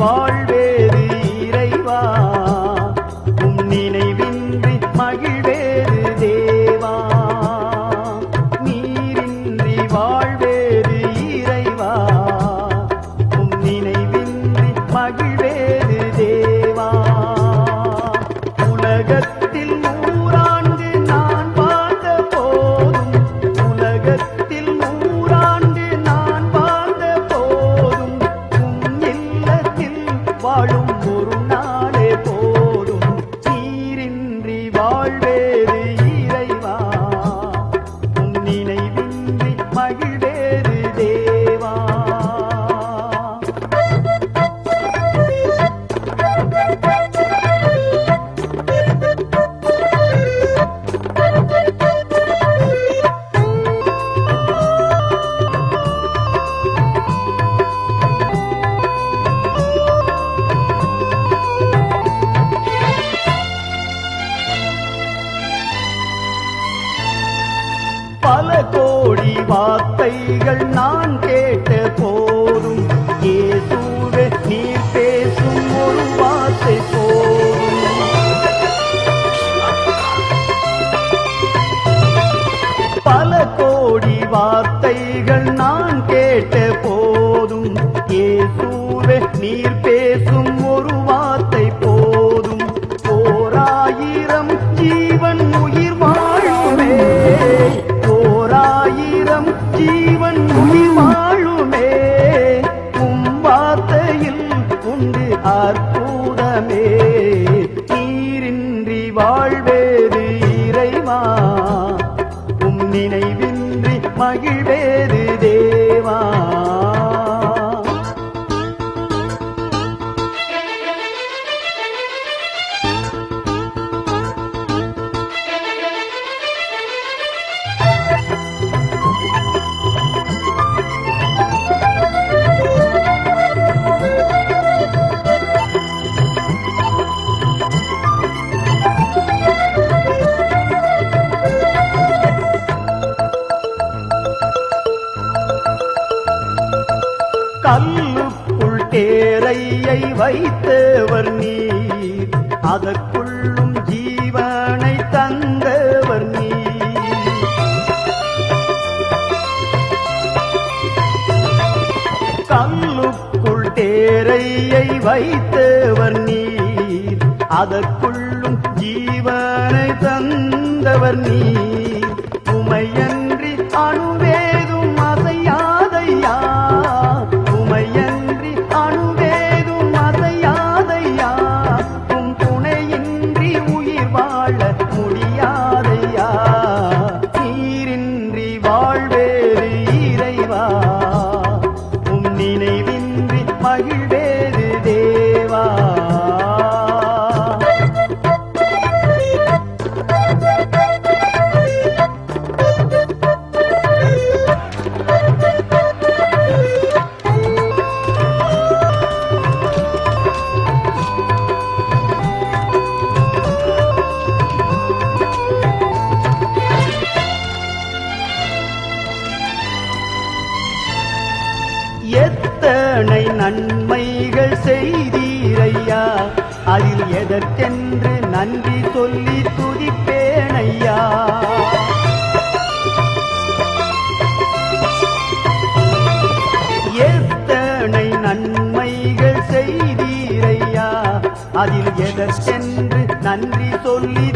வாழ்வேறு இறைவா, உம் நினைவின்றி மகிழ்வேறு தேவா. நீரின்றி வாழ்வேறு இறைவா, உம் நினைவின்றி மகிழ்வேறு தேவா. உலகத்தில் 100 ஆண்டு நான் வாழ்ந்த போதும், உலகத்தில் 100 ஆண்டு நான் வாழ்ந்த போதும், உம் இல்லத்தில் வாழும் ஒரு நாளே போதும். நீரின்றி வாழ்வேறு இறைவா, உம் நினைவின்றி மகிழ்வேறு தேவா. பல கோடி வார்த்தைகள் நான் கேட்ட போதும், இயேசுவே நீர் பேசும் ஒரு வார்த்தை போதும். பல கோடி வார்த்தைகள் நான் கேட்ட போதும், இயேசுவே நீர் பேசும் ஒரு வார்த்தை போதும். 1000 ஜீவன் உயிர் வாழுமே, 1000 ஜீவன் உயிர் வாழுமே, உம் வார்த்தையில் உண்டு அற்புதமே. நீரின்றி வாழ்வேறு இறைவா, உம் நினைவின்றி மகிழ்வேறு தேவா. கல்லுக்குள் தேரையை வைத்தவர் நீர், அதற்குள்ளும் ஜீவனை தந்தவர் நீர். கல்லுக்குள் தேரையை வைத்தவர் நீர், அதற்குள்ளும் ஜீவனை தந்தவர் நீர். உமையன்றி அணுவேதும் அசையாதையா, உமையன்றி அணுவேதும் அசையாதையா, உம் துணையின்றி உயிர் வாழ முடியாதையா. நீரின்றி வாழ்வேறு இறைவா, உம் நினைவின்றி மகிழ்வேறு தேவா. எத்தனை நன்மைகள் செய்தீரையா, அதில் எதற்கென்று நன்றி சொல்லி துதிப்பேனையா. எத்தனை நன்மைகள் செய்தீரையா, அதில் எதற்கென்று நன்றி சொல்லி